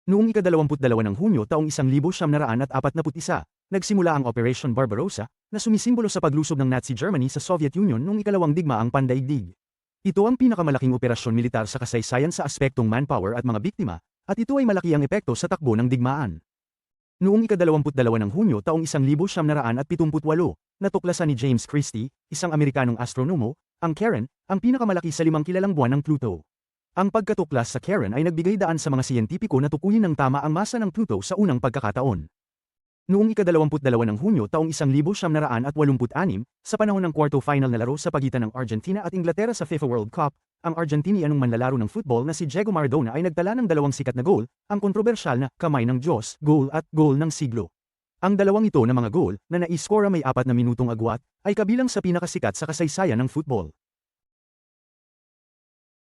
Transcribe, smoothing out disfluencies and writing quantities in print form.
Noong ika-22 ng Hunyo taong 1941, nagsimula ang Operation Barbarossa, na sumisimbolo sa paglusob ng Nazi Germany sa Soviet Union noong ikalawang digmaang pandaigdig. Ito ang pinakamalaking operasyon militar sa kasaysayan sa aspektong manpower at mga biktima, at ito ay malaki ang epekto sa takbo ng digmaan. Noong ika-22 ng Hunyo taong 1978, natuklasan ni James Christie, isang Amerikanong astronomo, ang Charon, ang pinakamalaki sa 5 kilalang buwan ng Pluto. Ang pagkatuklas sa Charon ay nagbigay daan sa mga siyentipiko na tukuyin ng tama ang masa ng Pluto sa unang pagkakataon. Noong ika-22 ng Hunyo taong 1986, sa panahon ng quarter-final na laro sa pagitan ng Argentina at Inglaterra sa FIFA World Cup, ang Argentinianong manlalaro ng football na si Diego Maradona ay nagtala ng 2 sikat na goal, ang kontrobersyal na "Kamay ng Diyos" goal at "Goal ng Siglo". Ang dalawang ito na mga goal, na naiskora may 4 na minutong agwat, ay kabilang sa pinakasikat sa kasaysayan ng football.